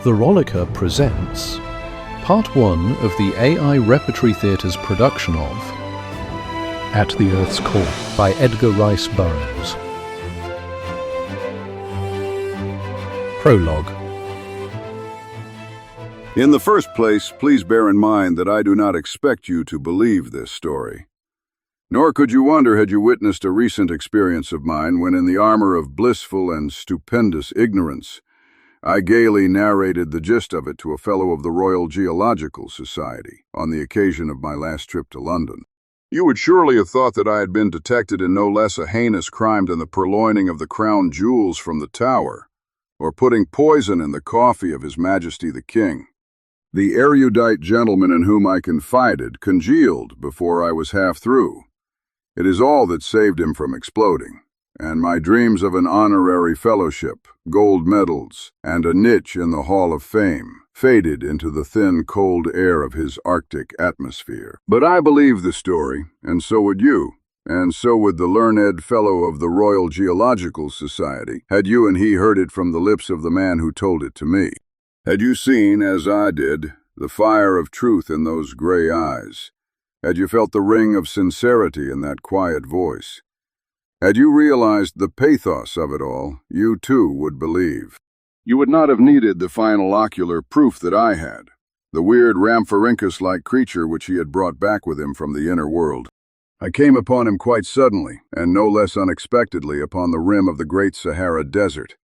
The Rollicker presents Part 1 of the AI Repertory Theatre's production of At the Earth's Core by Edgar Rice Burroughs. Prologue. In the first place, please bear in mind that I do not expect you to believe this story. Nor could you wonder had you witnessed a recent experience of mine when, in the armor of blissful and stupendous ignorance, I gaily narrated the gist of it to a fellow of the Royal Geological Society on the occasion of my last trip to London. You would surely have thought that I had been detected in no less a heinous crime than the purloining of the crown jewels from the Tower, or putting poison in the coffee of His Majesty the King. The erudite gentleman in whom I confided congealed before I was half through. It is all that saved him from exploding, and my dreams of an honorary fellowship, gold medals, and a niche in the Hall of Fame faded into the thin, cold air of his Arctic atmosphere. But I believe the story, and so would you, and so would the learned fellow of the Royal Geological Society, had you and he heard it from the lips of the man who told it to me. Had you seen, as I did, the fire of truth in those gray eyes, had you felt the ring of sincerity in that quiet voice, had you realized the pathos of it all, you too would believe. You would not have needed the final ocular proof that I had, the weird Rhamphorhynchus-like creature which he had brought back with him from the inner world. I came upon him quite suddenly, and no less unexpectedly, upon the rim of the Great Sahara Desert.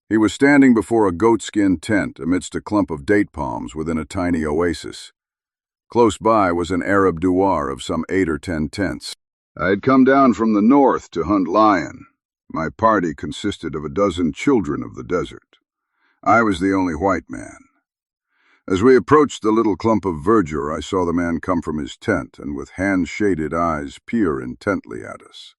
He was standing before a goatskin tent amidst a clump of date palms within a tiny oasis. Close by was an Arab douar of some 8 or 10 tents. I had come down from the north to hunt lion. My party consisted of a dozen children of the desert. I was the only white man. As we approached the little clump of verdure, I saw the man come from his tent and with hand-shaded eyes peer intently at us.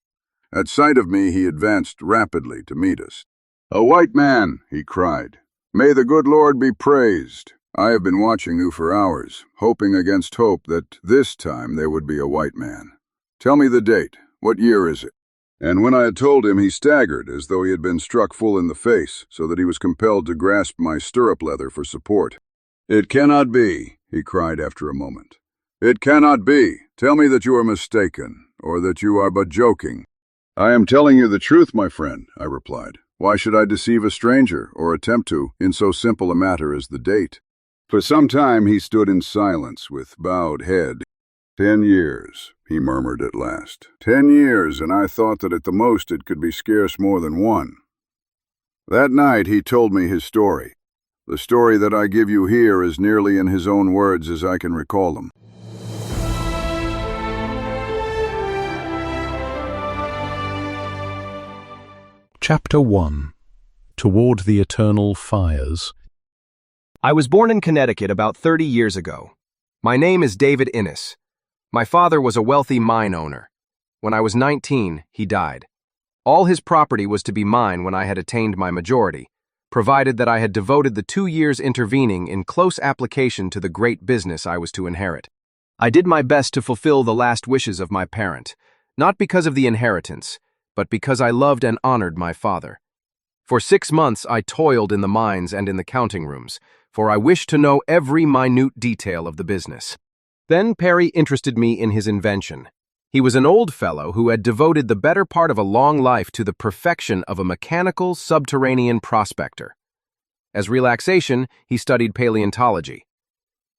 At sight of me, he advanced rapidly to meet us. "A white man," he cried. "May the good Lord be praised. I have been watching you for hours, hoping against hope that this time there would be a white man. Tell me the date. What year is it?" And when I had told him, he staggered as though he had been struck full in the face, so that he was compelled to grasp my stirrup leather for support. "It cannot be," he cried after a moment. "It cannot be. Tell me that you are mistaken, or that you are but joking." "I am telling you the truth, my friend," I replied. "Why should I deceive a stranger, or attempt to, in so simple a matter as the date?" For some time he stood in silence with bowed head. 10 years, he murmured at last. 10 years, and I thought that at the most it could be scarce more than one. That night he told me his story. The story that I give you here is nearly in his own words as I can recall them. Chapter 1. Toward the Eternal Fires. I was born in Connecticut about 30 years ago. My name is David Innes. My father was a wealthy mine owner. When I was 19, he died. All his property was to be mine when I had attained my majority, provided that I had devoted the 2 years intervening in close application to the great business I was to inherit. I did my best to fulfill the last wishes of my parent, not because of the inheritance, but because I loved and honored my father. For 6 months I toiled in the mines and in the counting rooms, for I wished to know every minute detail of the business. Then Perry interested me in his invention. He was an old fellow who had devoted the better part of a long life to the perfection of a mechanical subterranean prospector. As relaxation, he studied paleontology.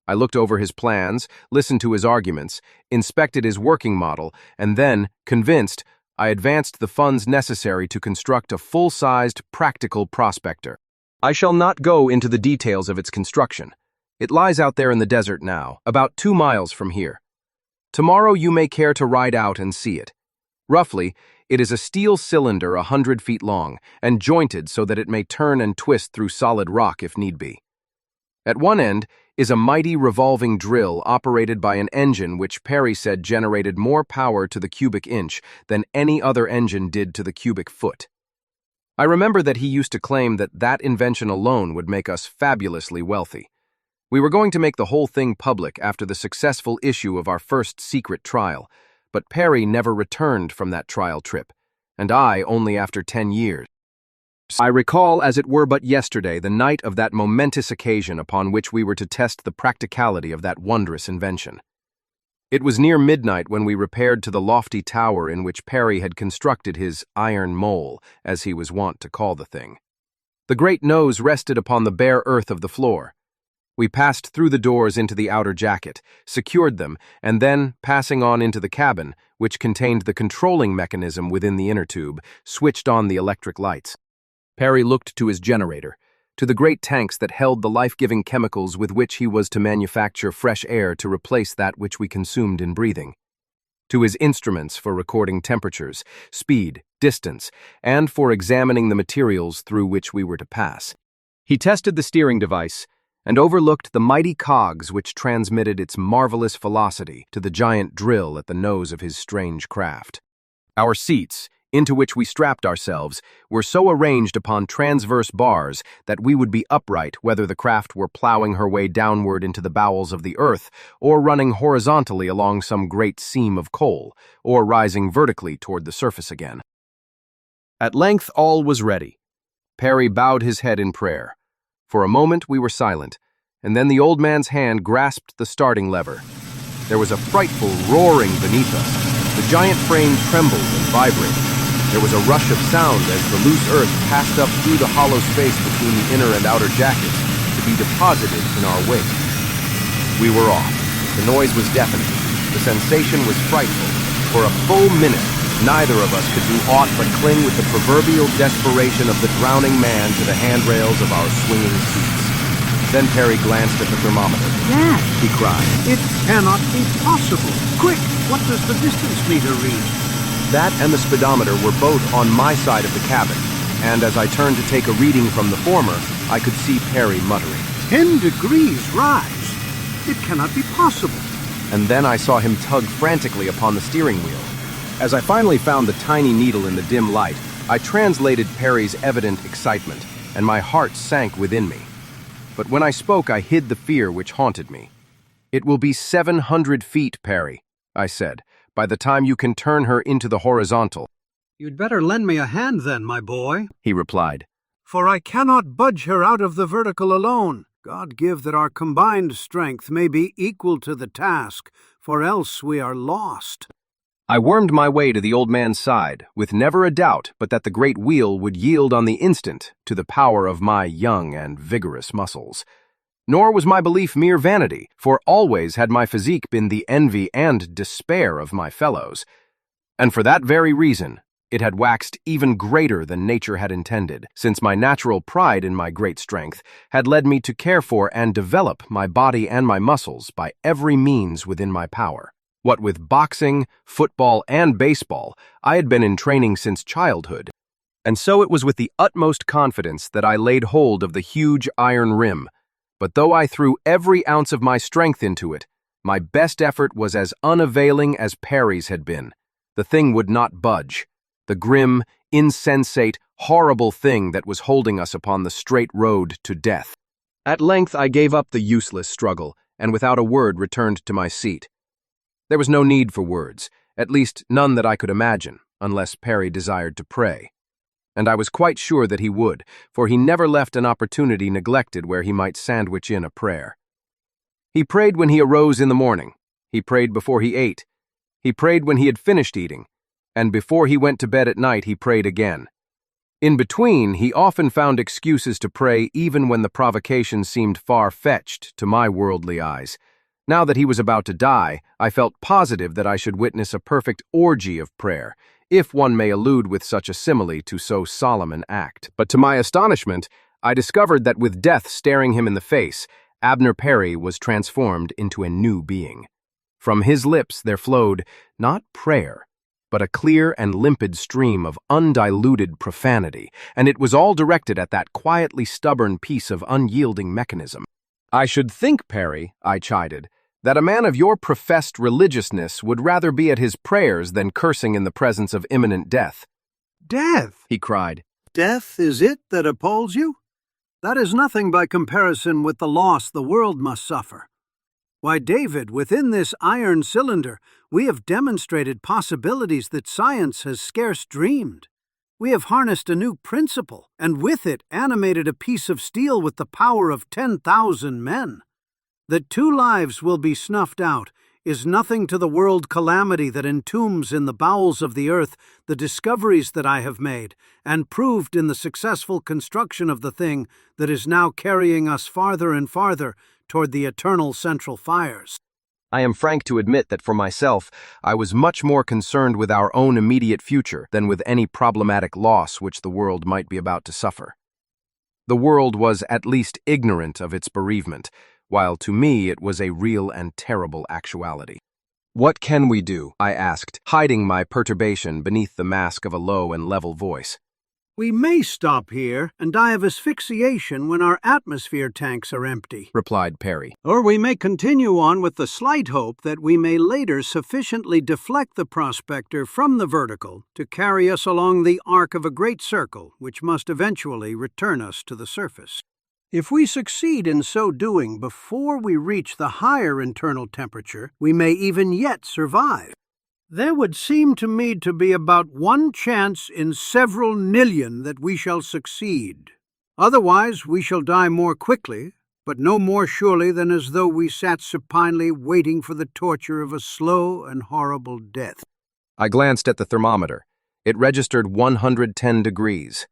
I looked over his plans, listened to his arguments, inspected his working model, and then, convinced, I advanced the funds necessary to construct a full-sized, practical prospector. I shall not go into the details of its construction. It lies out there in the desert now, about 2 miles from here. Tomorrow you may care to ride out and see it. Roughly, it is a steel cylinder 100 feet long and jointed so that it may turn and twist through solid rock if need be. At one end is a mighty revolving drill operated by an engine which Perry said generated more power to the cubic inch than any other engine did to the cubic foot. I remember that he used to claim that that invention alone would make us fabulously wealthy. We were going to make the whole thing public after the successful issue of our first secret trial, but Perry never returned from that trial trip, and I only after 10 years. I recall as it were but yesterday the night of that momentous occasion upon which we were to test the practicality of that wondrous invention. It was near midnight when we repaired to the lofty tower in which Perry had constructed his iron mole, as he was wont to call the thing. The great nose rested upon the bare earth of the floor. We passed through the doors into the outer jacket, secured them, and then, passing on into the cabin, which contained the controlling mechanism within the inner tube, switched on the electric lights. Perry looked to his generator, to the great tanks that held the life-giving chemicals with which he was to manufacture fresh air to replace that which we consumed in breathing, to his instruments for recording temperatures, speed, distance, and for examining the materials through which we were to pass. He tested the steering device and overlooked the mighty cogs which transmitted its marvelous velocity to the giant drill at the nose of his strange craft. Our seats, into which we strapped ourselves, were so arranged upon transverse bars that we would be upright whether the craft were plowing her way downward into the bowels of the earth, or running horizontally along some great seam of coal, or rising vertically toward the surface again. At length all was ready. Perry bowed his head in prayer. For a moment we were silent, and then the old man's hand grasped the starting lever. There was a frightful roaring beneath us. The giant frame trembled and vibrated. There was a rush of sound as the loose earth passed up through the hollow space between the inner and outer jackets to be deposited in our wake. We were off. The noise was deafening. The sensation was frightful. For a full minute, neither of us could do aught but cling with the proverbial desperation of the drowning man to the handrails of our swinging seats. Then Perry glanced at the thermometer. Dad, He cried. it cannot be possible. Quick, what does the distance meter read? That and the speedometer were both on my side of the cabin, and as I turned to take a reading from the former, I could see Perry muttering. 10 degrees rise. It cannot be possible. And then I saw him tug frantically upon the steering wheel. As I finally found the tiny needle in the dim light, I translated Perry's evident excitement, and my heart sank within me. But when I spoke, I hid the fear which haunted me. "It will be 700 feet, Perry," I said, "by the time you can turn her into the horizontal." You'd better lend me a hand then, my boy, he replied. for I cannot budge her out of the vertical alone. God give that our combined strength may be equal to the task, for else we are lost. I wormed my way to the old man's side, with never a doubt but that the great wheel would yield on the instant to the power of my young and vigorous muscles. Nor was my belief mere vanity, for always had my physique been the envy and despair of my fellows. And for that very reason, it had waxed even greater than nature had intended, since my natural pride in my great strength had led me to care for and develop my body and my muscles by every means within my power. What with boxing, football, and baseball, I had been in training since childhood, and so it was with the utmost confidence that I laid hold of the huge iron rim. But though I threw every ounce of my strength into it, my best effort was as unavailing as Perry's had been. The thing would not budge. The grim, insensate, horrible thing that was holding us upon the straight road to death. At length I gave up the useless struggle, and without a word returned to my seat. There was no need for words, at least none that I could imagine, unless Perry desired to pray. And I was quite sure that he would, for he never left an opportunity neglected where he might sandwich in a prayer. He prayed when he arose in the morning. He prayed before he ate. He prayed when he had finished eating. And before he went to bed at night he prayed again. In between, he often found excuses to pray even when the provocation seemed far-fetched to my worldly eyes. Now that he was about to die, I felt positive that I should witness a perfect orgy of prayer, if one may allude with such a simile to so solemn an act. But to my astonishment, I discovered that with death staring him in the face, Abner Perry was transformed into a new being. From his lips there flowed, not prayer, but a clear and limpid stream of undiluted profanity, and it was all directed at that quietly stubborn piece of unyielding mechanism. "I should think, Perry," I chided, "that a man of your professed religiousness would rather be at his prayers than cursing in the presence of imminent death." Death, he cried. Death is it that appalls you? That is nothing by comparison with the loss the world must suffer. Why, David, within this iron cylinder, we have demonstrated possibilities that science has scarce dreamed. We have harnessed a new principle, and with it animated a piece of steel with the power of 10,000 men. That 2 lives will be snuffed out is nothing to the world calamity that entombs in the bowels of the earth the discoveries that I have made, and proved in the successful construction of the thing that is now carrying us farther and farther toward the eternal central fires. I am frank to admit that for myself, I was much more concerned with our own immediate future than with any problematic loss which the world might be about to suffer. The world was at least ignorant of its bereavement, while to me it was a real and terrible actuality. "What can we do?" I asked, hiding my perturbation beneath the mask of a low and level voice. We may stop here and die of asphyxiation when our atmosphere tanks are empty, replied Perry. Or we may continue on with the slight hope that we may later sufficiently deflect the prospector from the vertical to carry us along the arc of a great circle, which must eventually return us to the surface. If we succeed in so doing before we reach the higher internal temperature, we may even yet survive. There would seem to me to be about 1 chance in several million that we shall succeed. Otherwise, we shall die more quickly, but no more surely than as though we sat supinely waiting for the torture of a slow and horrible death. I glanced at the thermometer. It registered 110 degrees.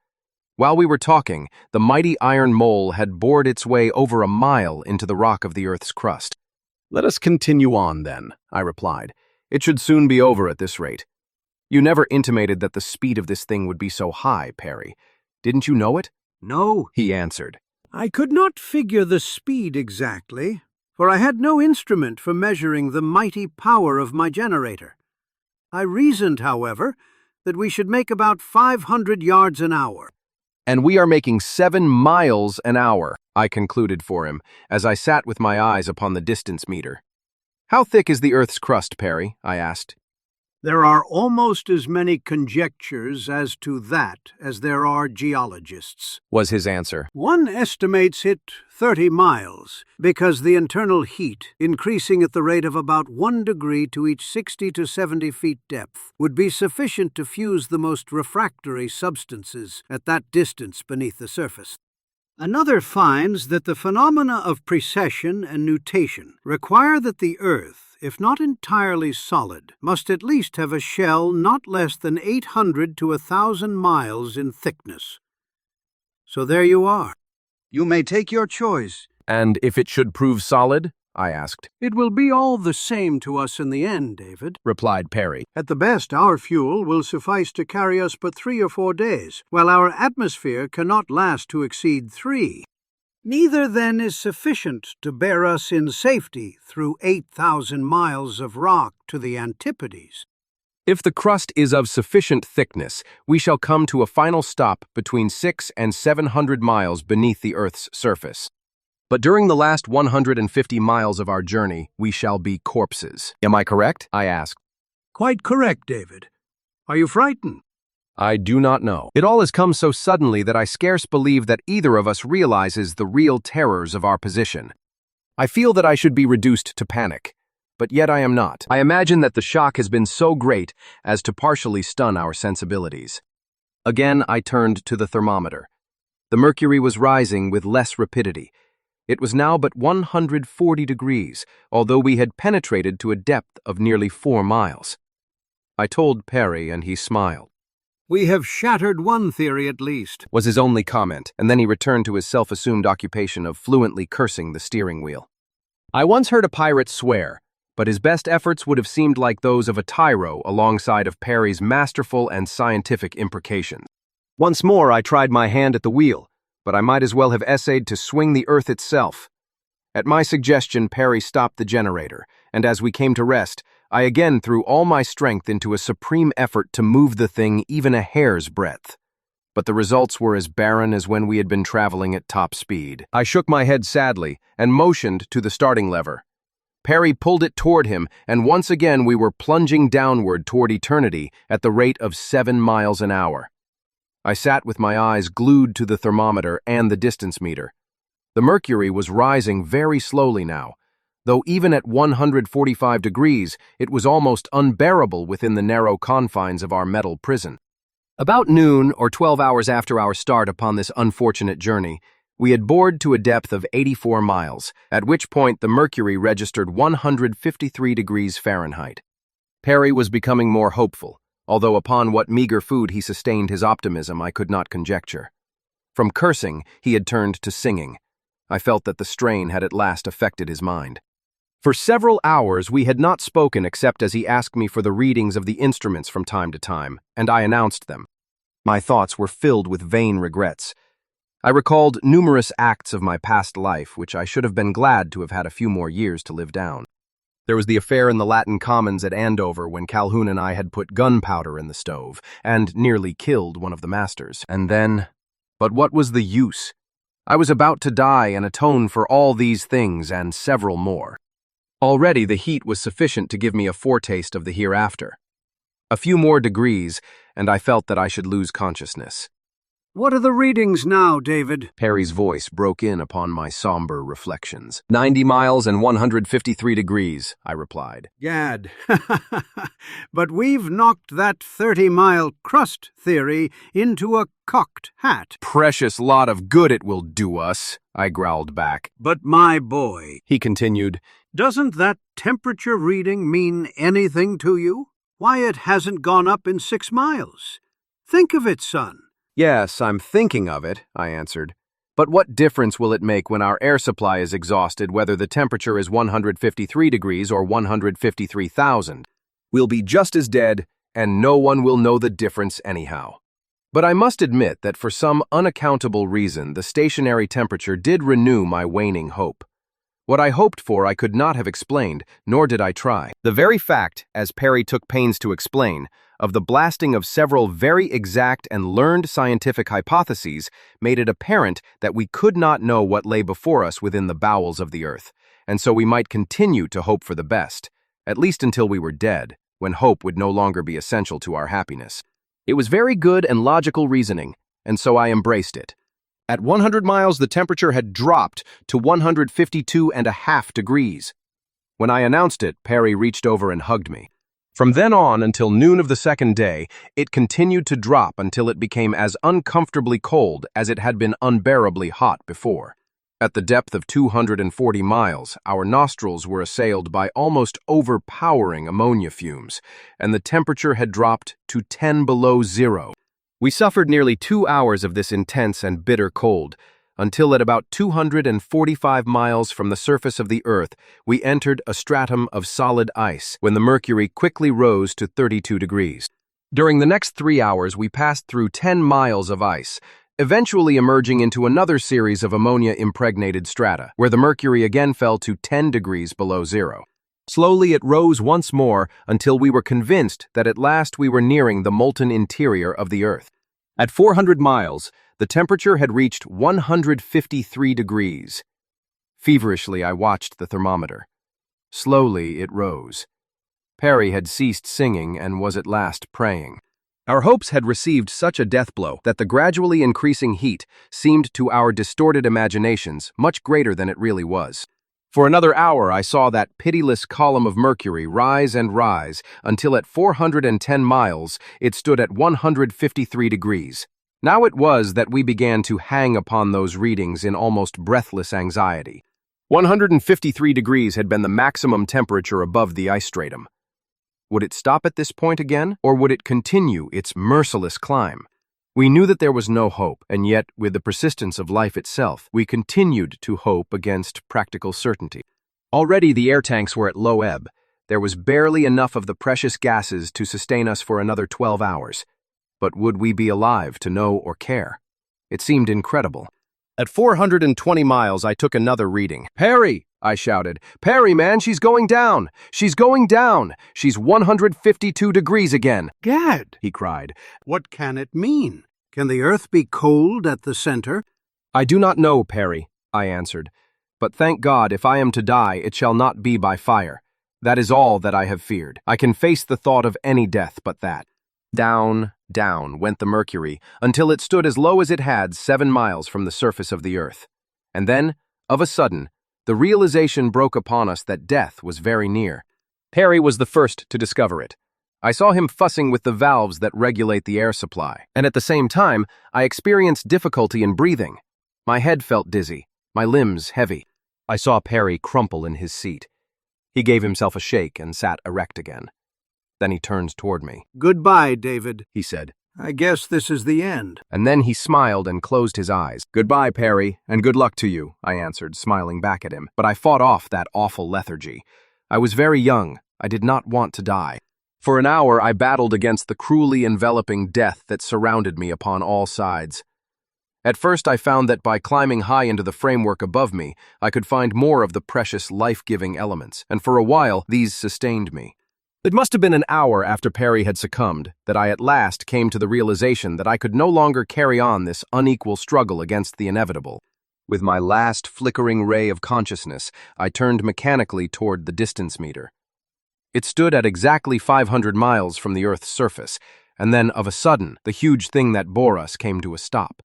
While we were talking, the mighty iron mole had bored its way over a mile into the rock of the Earth's crust. "Let us continue on, then," I replied. "It should soon be over at this rate." "You never intimated that the speed of this thing would be so high, Perry. Didn't you know it?" "No," he answered. "I could not figure the speed exactly, for I had no instrument for measuring the mighty power of my generator. I reasoned, however, that we should make about 500 yards an hour. "And we are making 7 miles an hour, I concluded for him, as I sat with my eyes upon the distance meter. "How thick is the Earth's crust, Perry?" I asked. There are almost as many conjectures as to that as there are geologists," was his answer. "One estimates it 30 miles, because the internal heat, increasing at the rate of about 1 degree to each 60 to 70 feet depth, would be sufficient to fuse the most refractory substances at that distance beneath the surface. Another finds that the phenomena of precession and nutation require that the Earth, if not entirely solid, must at least have a shell not less than 800 to 1,000 miles in thickness. So there you are. You may take your choice." "And if it should prove solid?" I asked. "It will be all the same to us in the end, David," replied Perry. "At the best, our fuel will suffice to carry us but 3 or 4 days, while our atmosphere cannot last to exceed 3. Neither, then, is sufficient to bear us in safety through 8,000 miles of rock to the Antipodes." "If the crust is of sufficient thickness, we shall come to a final stop between 600 and 700 miles beneath the Earth's surface. But during the last 150 miles of our journey, we shall be corpses. Am I correct?" I asked. "Quite correct, David. Are you frightened?" "I do not know. It all has come so suddenly that I scarce believe that either of us realizes the real terrors of our position. I feel that I should be reduced to panic, but yet I am not. I imagine that the shock has been so great as to partially stun our sensibilities." Again, I turned to the thermometer. The mercury was rising with less rapidity. It was now but 140 degrees, although we had penetrated to a depth of nearly 4 miles. I told Perry, and he smiled. "We have shattered one theory at least," was his only comment, and then he returned to his self-assumed occupation of fluently cursing the steering wheel. I once heard a pirate swear, but his best efforts would have seemed like those of a tyro alongside of Perry's masterful and scientific imprecations. Once more I tried my hand at the wheel, but I might as well have essayed to swing the Earth itself. At my suggestion, Perry stopped the generator, and as we came to rest, I again threw all my strength into a supreme effort to move the thing even a hair's breadth. But the results were as barren as when we had been traveling at top speed. I shook my head sadly and motioned to the starting lever. Perry pulled it toward him, and once again we were plunging downward toward eternity at the rate of 7 miles an hour. I sat with my eyes glued to the thermometer and the distance meter. The mercury was rising very slowly now, though even at 145 degrees, it was almost unbearable within the narrow confines of our metal prison. About noon, or 12 hours after our start upon this unfortunate journey, we had bored to a depth of 84 miles, at which point the mercury registered 153 degrees Fahrenheit. Perry was becoming more hopeful, although upon what meager food he sustained his optimism I could not conjecture. From cursing, he had turned to singing. I felt that the strain had at last affected his mind. For several hours we had not spoken except as he asked me for the readings of the instruments from time to time, and I announced them. My thoughts were filled with vain regrets. I recalled numerous acts of my past life which I should have been glad to have had a few more years to live down. There was the affair in the Latin Commons at Andover when Calhoun and I had put gunpowder in the stove and nearly killed one of the masters. And then, but what was the use? I was about to die and atone for all these things and several more. Already the heat was sufficient to give me a foretaste of the hereafter. A few more degrees, and I felt that I should lose consciousness. What are the readings now, David? Perry's voice broke in upon my somber reflections. 90 miles and 153 degrees, I replied. Gad. But we've knocked that 30-mile crust theory into a cocked hat. Precious lot of good it will do us, I growled back. But my boy, He continued, doesn't that temperature reading mean anything to you? Why, it hasn't gone up in 6 miles. Think of it, son. Yes, I'm thinking of it, I answered. But what difference will it make when our air supply is exhausted whether the temperature is 153 degrees or 153,000? We'll be just as dead, and no one will know the difference anyhow. But I must admit that for some unaccountable reason the stationary temperature did renew my waning hope. What I hoped for I could not have explained, nor did I try. The very fact, as Perry took pains to explain, of the blasting of several very exact and learned scientific hypotheses made it apparent that we could not know what lay before us within the bowels of the earth, and so we might continue to hope for the best, at least until we were dead, when hope would no longer be essential to our happiness. It was very good and logical reasoning, and so I embraced it. At 100 miles, the temperature had dropped to 152.5 degrees. When I announced it, Perry reached over and hugged me. From then on until noon of the second day, it continued to drop until it became as uncomfortably cold as it had been unbearably hot before. At the depth of 240 miles, our nostrils were assailed by almost overpowering ammonia fumes, and the temperature had dropped to 10 below zero. We suffered nearly 2 hours of this intense and bitter cold, until at about 245 miles from the surface of the earth, we entered a stratum of solid ice, when the mercury quickly rose to 32 degrees. During the next 3 hours, we passed through 10 miles of ice, eventually emerging into another series of ammonia-impregnated strata, where the mercury again fell to 10 degrees below zero. Slowly it rose once more until we were convinced that at last we were nearing the molten interior of the earth. At 400 miles, the temperature had reached 153 degrees. Feverishly, I watched the thermometer. Slowly, it rose. Perry had ceased singing and was at last praying. Our hopes had received such a death blow that the gradually increasing heat seemed to our distorted imaginations much greater than it really was. For another hour, I saw that pitiless column of mercury rise and rise until at 410 miles it stood at 153 degrees. Now it was that we began to hang upon those readings in almost breathless anxiety. 153 degrees had been the maximum temperature above the ice stratum. Would it stop at this point again, or would it continue its merciless climb? We knew that there was no hope, and yet, with the persistence of life itself, we continued to hope against practical certainty. Already the air tanks were at low ebb. There was barely enough of the precious gases to sustain us for another 12 hours. But would we be alive to know or care? It seemed incredible. At 420 miles, I took another reading. "Perry!" I shouted. "Perry, man, she's going down! She's going down! She's 152 degrees again!" Gad, he cried. what can it mean? Can the earth be cold at the center? "I do not know, Perry," I answered. "But thank God, if I am to die, it shall not be by fire. That is all that I have feared. I can face the thought of any death but that." Down, down went the mercury, until it stood as low as it had 7 miles from the surface of the earth. And then, of a sudden, the realization broke upon us that death was very near. Perry was the first to discover it. I saw him fussing with the valves that regulate the air supply, and at the same time, I experienced difficulty in breathing. My head felt dizzy, my limbs heavy. I saw Perry crumple in his seat. He gave himself a shake and sat erect again. Then he turned toward me. "Goodbye, David," He said. "I guess this is the end." And then he smiled and closed his eyes. "Goodbye, Perry, and good luck to you," I answered, smiling back at him. But I fought off that awful lethargy. I was very young. I did not want to die. For an hour, I battled against the cruelly enveloping death that surrounded me upon all sides. At first, I found that by climbing high into the framework above me, I could find more of the precious life-giving elements, and for a while, these sustained me. It must have been an hour after Perry had succumbed that I at last came to the realization that I could no longer carry on this unequal struggle against the inevitable. With my last flickering ray of consciousness, I turned mechanically toward the distance meter. It stood at exactly 500 miles from the Earth's surface, and then, of a sudden, the huge thing that bore us came to a stop.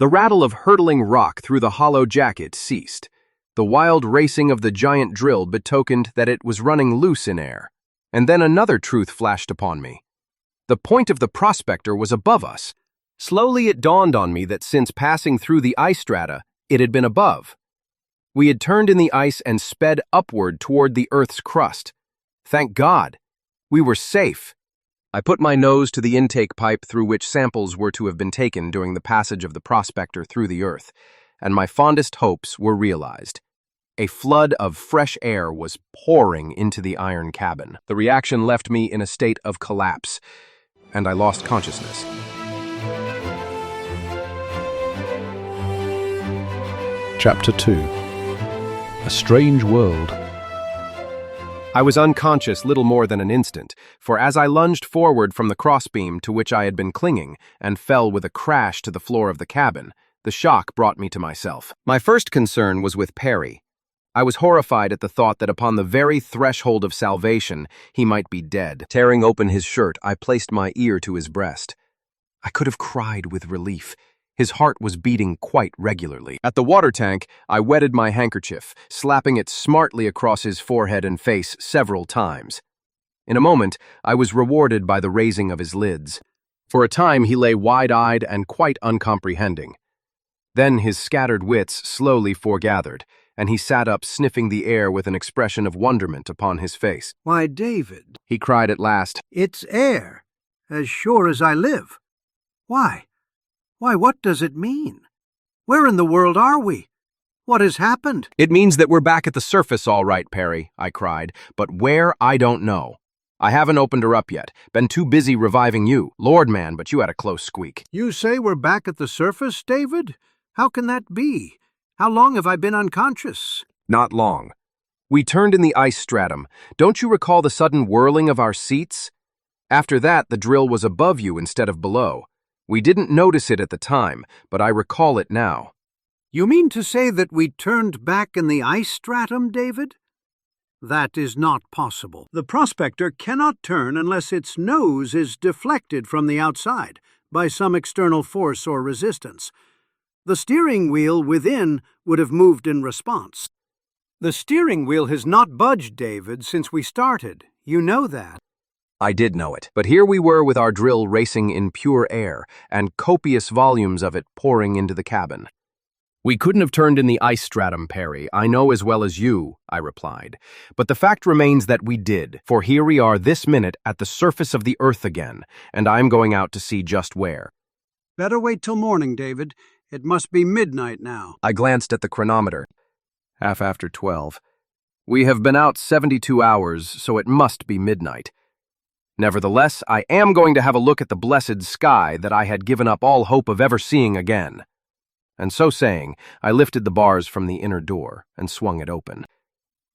The rattle of hurtling rock through the hollow jacket ceased. The wild racing of the giant drill betokened that it was running loose in air. And then another truth flashed upon me. The point of the prospector was above us. Slowly it dawned on me that since passing through the ice strata, it had been above. We had turned in the ice and sped upward toward the Earth's crust. Thank God! We were safe. I put my nose to the intake pipe through which samples were to have been taken during the passage of the prospector through the Earth, and my fondest hopes were realized. A flood of fresh air was pouring into the iron cabin. The reaction left me in a state of collapse, and I lost consciousness. Chapter 2. A Strange World. I was unconscious little more than an instant, for as I lunged forward from the crossbeam to which I had been clinging and fell with a crash to the floor of the cabin, the shock brought me to myself. My first concern was with Perry. I was horrified at the thought that upon the very threshold of salvation, he might be dead. Tearing open his shirt, I placed my ear to his breast. I could have cried with relief. His heart was beating quite regularly. At the water tank, I wetted my handkerchief, slapping it smartly across his forehead and face several times. In a moment, I was rewarded by the raising of his lids. For a time, he lay wide-eyed and quite uncomprehending. Then his scattered wits slowly foregathered, and he sat up sniffing the air with an expression of wonderment upon his face. "Why, David," He cried at last, "it's air, as sure as I live. Why, what does it mean? Where in the world are we? What has happened?" "It means that we're back at the surface all right, Perry," I cried, "but where, I don't know. I haven't opened her up yet. Been too busy reviving you. Lord, man, but you had a close squeak." "You say we're back at the surface, David? How can that be? How long have I been unconscious?" Not long. We turned in the ice stratum. Don't you recall the sudden whirling of our seats? After that, the drill was above you instead of below. We didn't notice it at the time, but I recall it now. "You mean to say that we turned back in the ice stratum, David? That is not possible. The prospector cannot turn unless its nose is deflected from the outside by some external force or resistance. The steering wheel within would have moved in response. The steering wheel has not budged, David, since we started. You know that." I did know it, but here we were with our drill racing in pure air, and copious volumes of it pouring into the cabin. "We couldn't have turned in the ice stratum, Perry, I know as well as you," I replied. "But the fact remains that we did, for here we are this minute at the surface of the Earth again, and I'm going out to see just where." "Better wait till morning, David. It must be midnight now." I glanced at the chronometer. 12:30. We have been out 72 hours, so it must be midnight. Nevertheless, I am going to have a look at the blessed sky that I had given up all hope of ever seeing again. And so saying, I lifted the bars from the inner door and swung it open.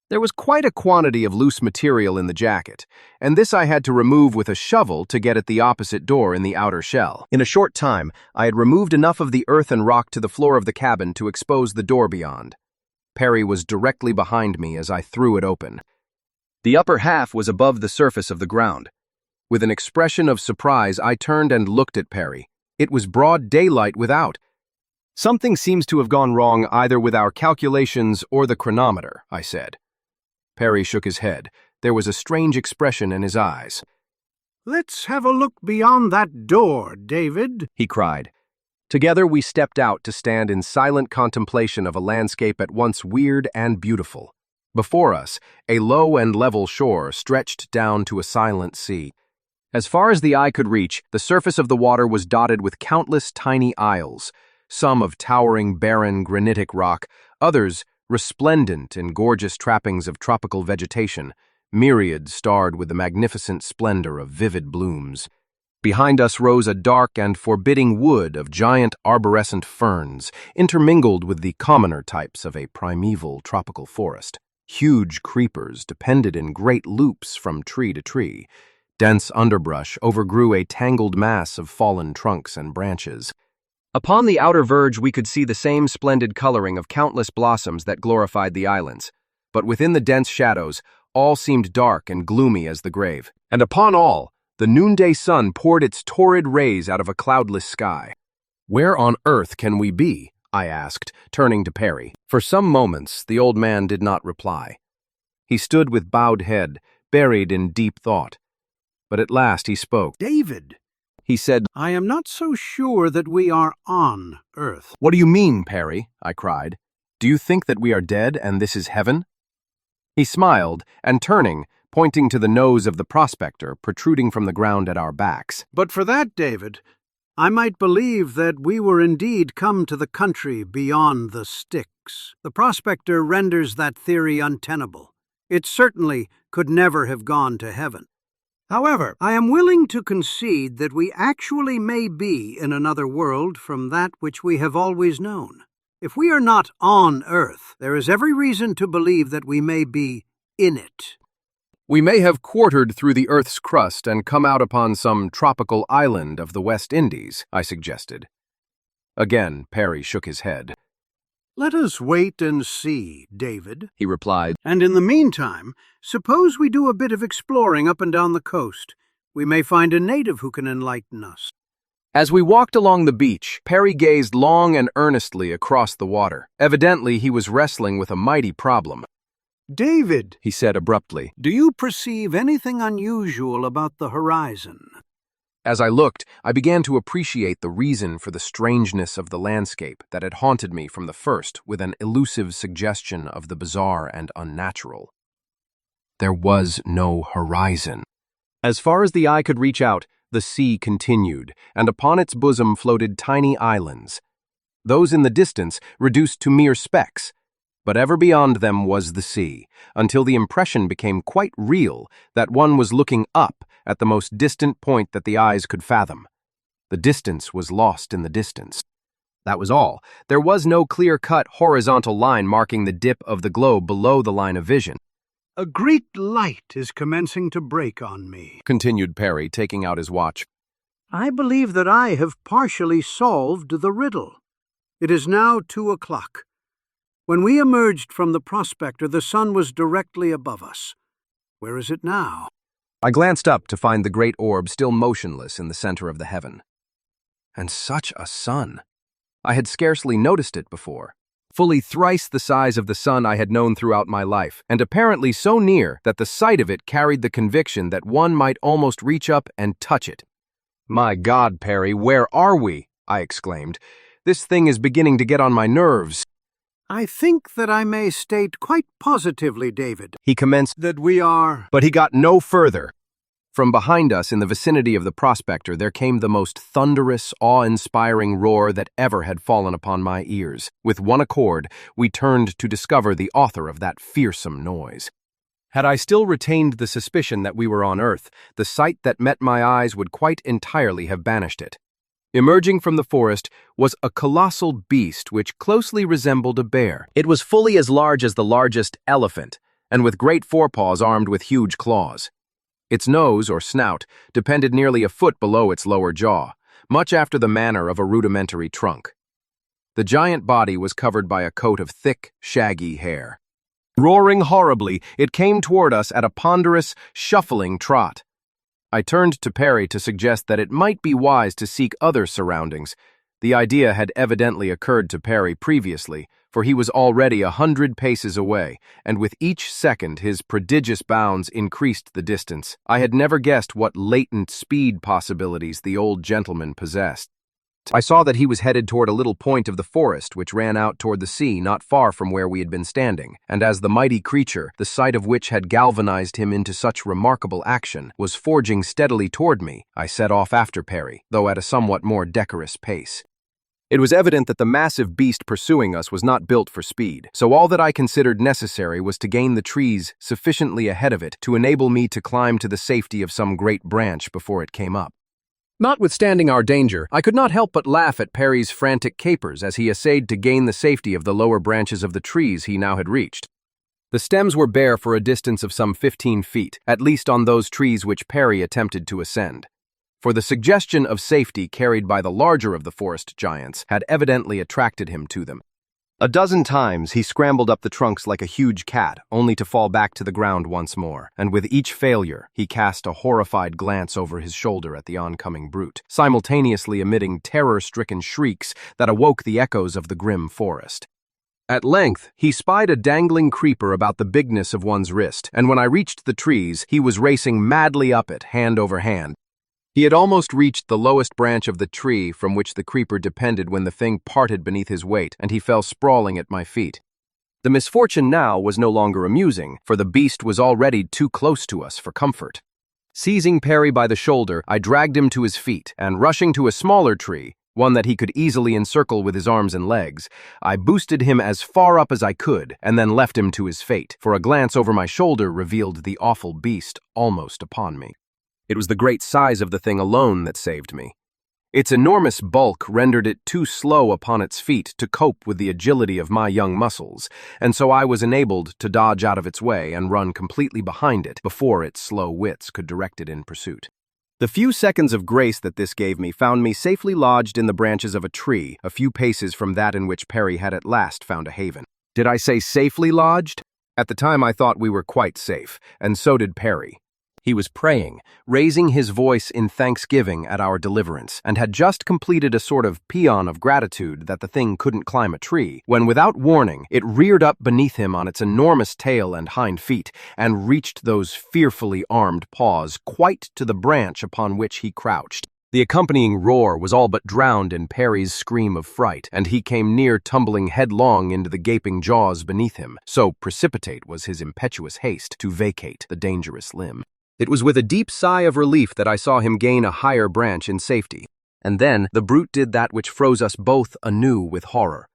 There was quite a quantity of loose material in the jacket, and this I had to remove with a shovel to get at the opposite door in the outer shell. In a short time, I had removed enough of the earth and rock to the floor of the cabin to expose the door beyond. Perry was directly behind me as I threw it open. The upper half was above the surface of the ground. With an expression of surprise, I turned and looked at Perry. It was broad daylight without. "Something seems to have gone wrong either with our calculations or the chronometer," I said. Perry shook his head. There was a strange expression in his eyes. "Let's have a look beyond that door, David," he cried. Together we stepped out to stand in silent contemplation of a landscape at once weird and beautiful. Before us, a low and level shore stretched down to a silent sea. As far as the eye could reach, the surface of the water was dotted with countless tiny isles, some of towering, barren, granitic rock, others resplendent in gorgeous trappings of tropical vegetation, myriads starred with the magnificent splendor of vivid blooms. Behind us rose a dark and forbidding wood of giant arborescent ferns, intermingled with the commoner types of a primeval tropical forest. Huge creepers depended in great loops from tree to tree. Dense underbrush overgrew a tangled mass of fallen trunks and branches. Upon the outer verge we could see the same splendid coloring of countless blossoms that glorified the islands, but within the dense shadows, all seemed dark and gloomy as the grave. And upon all, the noonday sun poured its torrid rays out of a cloudless sky. "Where on earth can we be?" I asked, turning to Perry. For some moments, the old man did not reply. He stood with bowed head, buried in deep thought. But at last he spoke. "David," he said, "I am not so sure that we are on Earth." "What do you mean, Perry?" I cried. "Do you think that we are dead and this is heaven?" He smiled, and turning, pointing to the nose of the prospector protruding from the ground at our backs. "But for that, David, I might believe that we were indeed come to the country beyond the sticks. The prospector renders that theory untenable. It certainly could never have gone to heaven. However, I am willing to concede that we actually may be in another world from that which we have always known. If we are not on Earth, there is every reason to believe that we may be in it." "We may have quartered through the Earth's crust and come out upon some tropical island of the West Indies," I suggested. Again, Perry shook his head. "Let us wait and see, David," he replied. "And in the meantime, suppose we do a bit of exploring up and down the coast. We may find a native who can enlighten us." As we walked along the beach, Perry gazed long and earnestly across the water. Evidently, he was wrestling with a mighty problem. "David," he said abruptly, "do you perceive anything unusual about the horizon?" As I looked, I began to appreciate the reason for the strangeness of the landscape that had haunted me from the first with an elusive suggestion of the bizarre and unnatural. There was no horizon. As far as the eye could reach out, the sea continued, and upon its bosom floated tiny islands. Those in the distance reduced to mere specks, but ever beyond them was the sea, until the impression became quite real that one was looking up at the most distant point that the eyes could fathom. The distance was lost in the distance. That was all. There was no clear-cut horizontal line marking the dip of the globe below the line of vision. "A great light is commencing to break on me," continued Perry, taking out his watch. "I believe that I have partially solved the riddle. It is now 2:00. When we emerged from the prospector, the sun was directly above us. Where is it now?" I glanced up to find the great orb still motionless in the center of the heaven. And such a sun! I had scarcely noticed it before. Fully thrice the size of the sun I had known throughout my life, and apparently so near that the sight of it carried the conviction that one might almost reach up and touch it. "My God, Perry, where are we?" I exclaimed. "This thing is beginning to get on my nerves." "I think that I may state quite positively, David," he commenced, "that we are—" but he got no further. From behind us in the vicinity of the prospector there came the most thunderous, awe-inspiring roar that ever had fallen upon my ears. With one accord, we turned to discover the author of that fearsome noise. Had I still retained the suspicion that we were on Earth, the sight that met my eyes would quite entirely have banished it. Emerging from the forest was a colossal beast which closely resembled a bear. It was fully as large as the largest elephant, and with great forepaws armed with huge claws. Its nose, or snout, depended nearly a foot below its lower jaw, much after the manner of a rudimentary trunk. The giant body was covered by a coat of thick, shaggy hair. Roaring horribly, it came toward us at a ponderous, shuffling trot. I turned to Perry to suggest that it might be wise to seek other surroundings. The idea had evidently occurred to Perry previously, for he was already 100 paces away, and with each second his prodigious bounds increased the distance. I had never guessed what latent speed possibilities the old gentleman possessed. I saw that he was headed toward a little point of the forest which ran out toward the sea not far from where we had been standing, and as the mighty creature, the sight of which had galvanized him into such remarkable action, was forging steadily toward me, I set off after Perry, though at a somewhat more decorous pace. It was evident that the massive beast pursuing us was not built for speed, so all that I considered necessary was to gain the trees sufficiently ahead of it to enable me to climb to the safety of some great branch before it came up. Notwithstanding our danger, I could not help but laugh at Perry's frantic capers as he essayed to gain the safety of the lower branches of the trees he now had reached. The stems were bare for a distance of some 15 feet, at least on those trees which Perry attempted to ascend. For the suggestion of safety carried by the larger of the forest giants had evidently attracted him to them. A dozen times he scrambled up the trunks like a huge cat, only to fall back to the ground once more, and with each failure he cast a horrified glance over his shoulder at the oncoming brute, simultaneously emitting terror-stricken shrieks that awoke the echoes of the grim forest. At length, he spied a dangling creeper about the bigness of one's wrist, and when I reached the trees, he was racing madly up it, hand over hand. He had almost reached the lowest branch of the tree from which the creeper depended when the thing parted beneath his weight, and he fell sprawling at my feet. The misfortune now was no longer amusing, for the beast was already too close to us for comfort. Seizing Perry by the shoulder, I dragged him to his feet, and rushing to a smaller tree, one that he could easily encircle with his arms and legs, I boosted him as far up as I could, and then left him to his fate, for a glance over my shoulder revealed the awful beast almost upon me. It was the great size of the thing alone that saved me. Its enormous bulk rendered it too slow upon its feet to cope with the agility of my young muscles, and so I was enabled to dodge out of its way and run completely behind it before its slow wits could direct it in pursuit. The few seconds of grace that this gave me found me safely lodged in the branches of a tree, a few paces from that in which Perry had at last found a haven. Did I say safely lodged? At the time I thought we were quite safe, and so did Perry. He was praying, raising his voice in thanksgiving at our deliverance, and had just completed a sort of paean of gratitude that the thing couldn't climb a tree, when without warning it reared up beneath him on its enormous tail and hind feet, and reached those fearfully armed paws quite to the branch upon which he crouched. The accompanying roar was all but drowned in Perry's scream of fright, and he came near tumbling headlong into the gaping jaws beneath him, so precipitate was his impetuous haste to vacate the dangerous limb. It was with a deep sigh of relief that I saw him gain a higher branch in safety, and then the brute did that which froze us both anew with horror.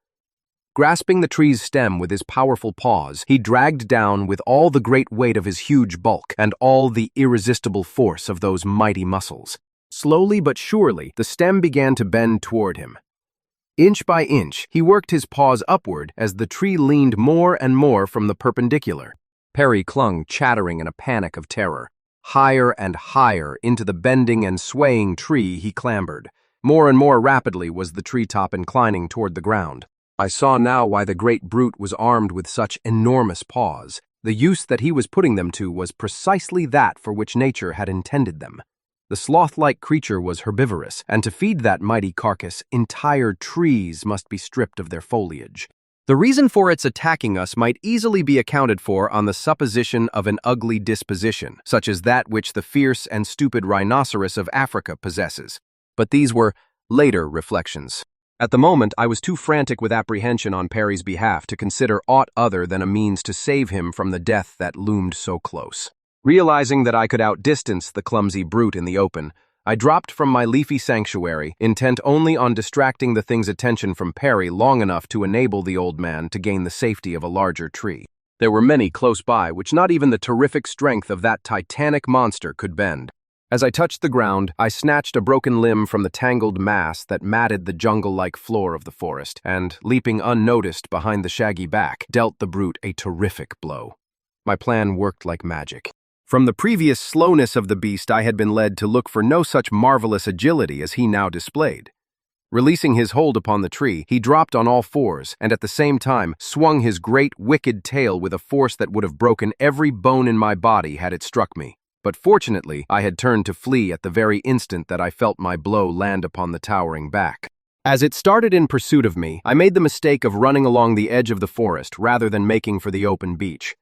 Grasping the tree's stem with his powerful paws, he dragged down with all the great weight of his huge bulk and all the irresistible force of those mighty muscles. Slowly but surely, the stem began to bend toward him. Inch by inch, he worked his paws upward as the tree leaned more and more from the perpendicular. Perry clung, chattering in a panic of terror. Higher and higher into the bending and swaying tree he clambered. More and more rapidly was the treetop inclining toward the ground. I saw now why the great brute was armed with such enormous paws. The use that he was putting them to was precisely that for which nature had intended them. The sloth-like creature was herbivorous, and to feed that mighty carcass, entire trees must be stripped of their foliage. The reason for its attacking us might easily be accounted for on the supposition of an ugly disposition, such as that which the fierce and stupid rhinoceros of Africa possesses. But these were later reflections. At the moment, I was too frantic with apprehension on Perry's behalf to consider aught other than a means to save him from the death that loomed so close. Realizing that I could outdistance the clumsy brute in the open, I dropped from my leafy sanctuary, intent only on distracting the thing's attention from Perry long enough to enable the old man to gain the safety of a larger tree. There were many close by which not even the terrific strength of that titanic monster could bend. As I touched the ground, I snatched a broken limb from the tangled mass that matted the jungle-like floor of the forest, and, leaping unnoticed behind the shaggy back, dealt the brute a terrific blow. My plan worked like magic. From the previous slowness of the beast, I had been led to look for no such marvelous agility as he now displayed. Releasing his hold upon the tree, he dropped on all fours and at the same time swung his great, wicked tail with a force that would have broken every bone in my body had it struck me. But fortunately, I had turned to flee at the very instant that I felt my blow land upon the towering back. As it started in pursuit of me, I made the mistake of running along the edge of the forest rather than making for the open beach.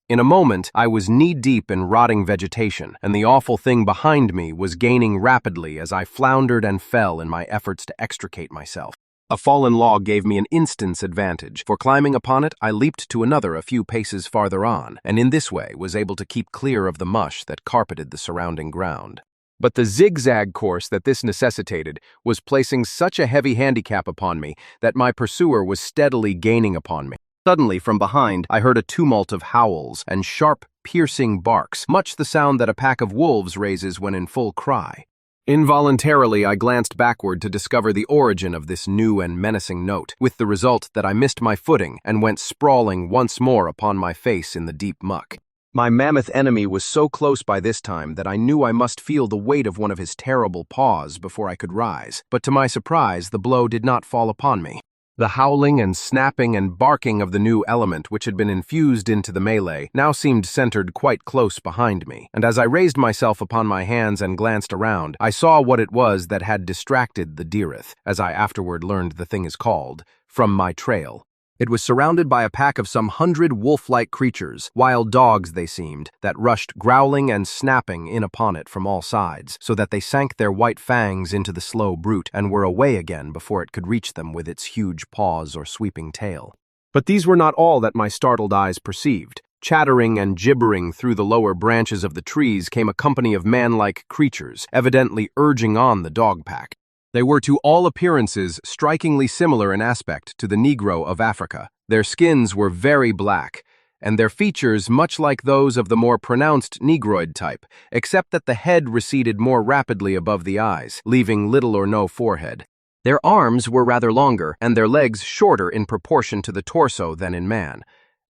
In a moment, I was knee-deep in rotting vegetation, and the awful thing behind me was gaining rapidly as I floundered and fell in my efforts to extricate myself. A fallen log gave me an instant's advantage, for climbing upon it, I leaped to another a few paces farther on, and in this way was able to keep clear of the mush that carpeted the surrounding ground. But the zigzag course that this necessitated was placing such a heavy handicap upon me that my pursuer was steadily gaining upon me. Suddenly, from behind, I heard a tumult of howls and sharp, piercing barks, much the sound that a pack of wolves raises when in full cry. Involuntarily, I glanced backward to discover the origin of this new and menacing note, with the result that I missed my footing and went sprawling once more upon my face in the deep muck. My mammoth enemy was so close by this time that I knew I must feel the weight of one of his terrible paws before I could rise, but to my surprise, the blow did not fall upon me. The howling and snapping and barking of the new element which had been infused into the melee now seemed centered quite close behind me, and as I raised myself upon my hands and glanced around, I saw what it was that had distracted the deereth, as I afterward learned the thing is called, from my trail. It was surrounded by a pack of some 100 wolf-like creatures, wild dogs they seemed, that rushed growling and snapping in upon it from all sides, so that they sank their white fangs into the slow brute and were away again before it could reach them with its huge paws or sweeping tail. But these were not all that my startled eyes perceived. Chattering and gibbering through the lower branches of the trees came a company of man-like creatures, evidently urging on the dog pack. They were to all appearances strikingly similar in aspect to the Negro of Africa. Their skins were very black, and their features much like those of the more pronounced Negroid type, except that the head receded more rapidly above the eyes, leaving little or no forehead. Their arms were rather longer, and their legs shorter in proportion to the torso than in man.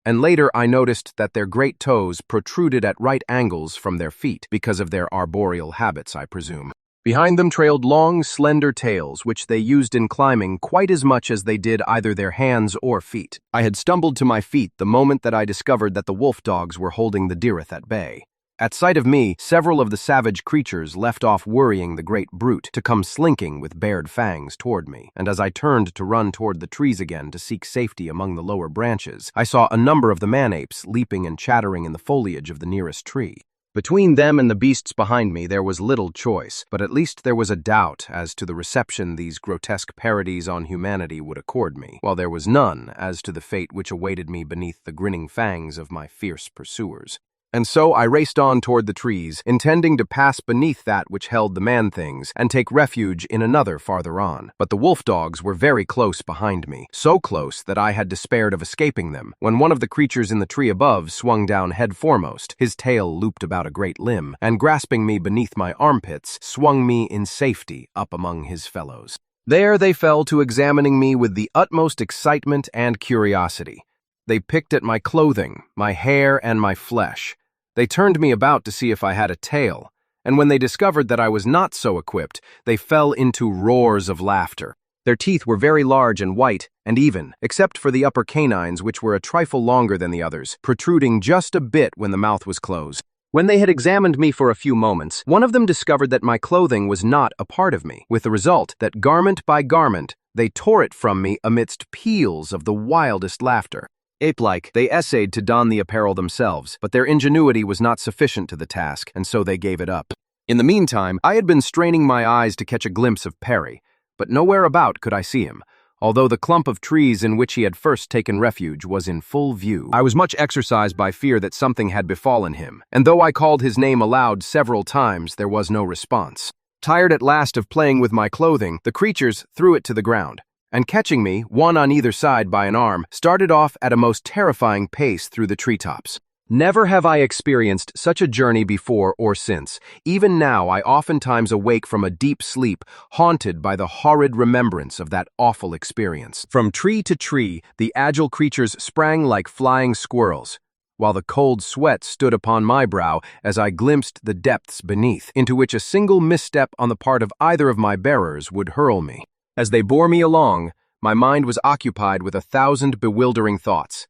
And later I noticed that their great toes protruded at right angles from their feet, because of their arboreal habits, I presume. Behind them trailed long, slender tails, which they used in climbing quite as much as they did either their hands or feet. I had stumbled to my feet the moment that I discovered that the wolf dogs were holding the deereth at bay. At sight of me, several of the savage creatures left off worrying the great brute to come slinking with bared fangs toward me, and as I turned to run toward the trees again to seek safety among the lower branches, I saw a number of the man-apes leaping and chattering in the foliage of the nearest tree. Between them and the beasts behind me there was little choice, but at least there was a doubt as to the reception these grotesque parodies on humanity would accord me, while there was none as to the fate which awaited me beneath the grinning fangs of my fierce pursuers. And so I raced on toward the trees, intending to pass beneath that which held the man-things and take refuge in another farther on. But the wolf dogs were very close behind me, so close that I had despaired of escaping them, when one of the creatures in the tree above swung down head foremost, his tail looped about a great limb, and grasping me beneath my armpits, swung me in safety up among his fellows. There they fell to examining me with the utmost excitement and curiosity. They picked at my clothing, my hair, and my flesh. They turned me about to see if I had a tail, and when they discovered that I was not so equipped, they fell into roars of laughter. Their teeth were very large and white and even, except for the upper canines, which were a trifle longer than the others, protruding just a bit when the mouth was closed. When they had examined me for a few moments, one of them discovered that my clothing was not a part of me, with the result that garment by garment, they tore it from me amidst peals of the wildest laughter. Ape-like, they essayed to don the apparel themselves, but their ingenuity was not sufficient to the task, and so they gave it up. In the meantime, I had been straining my eyes to catch a glimpse of Perry, but nowhere about could I see him, although the clump of trees in which he had first taken refuge was in full view. I was much exercised by fear that something had befallen him, and though I called his name aloud several times, there was no response. Tired at last of playing with my clothing, the creatures threw it to the ground, and catching me, one on either side by an arm, started off at a most terrifying pace through the treetops. Never have I experienced such a journey before or since. Even now I oftentimes awake from a deep sleep, haunted by the horrid remembrance of that awful experience. From tree to tree, the agile creatures sprang like flying squirrels, while the cold sweat stood upon my brow as I glimpsed the depths beneath, into which a single misstep on the part of either of my bearers would hurl me. As they bore me along, my mind was occupied with 1,000 bewildering thoughts.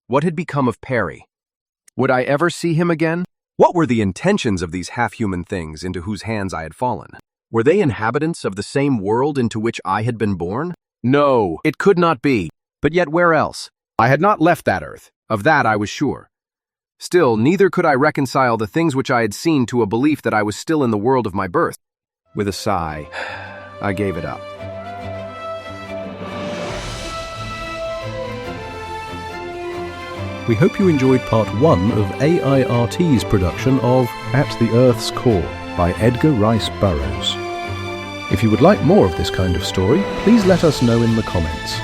What had become of Perry? Would I ever see him again? What were the intentions of these half-human things into whose hands I had fallen? Were they inhabitants of the same world into which I had been born? No, it could not be. But yet where else? I had not left that earth. Of that I was sure. Still, neither could I reconcile the things which I had seen to a belief that I was still in the world of my birth. With a sigh, I gave it up. We hope you enjoyed part 1 of AIRT's production of At the Earth's Core by Edgar Rice Burroughs. If you would like more of this kind of story, please let us know in the comments.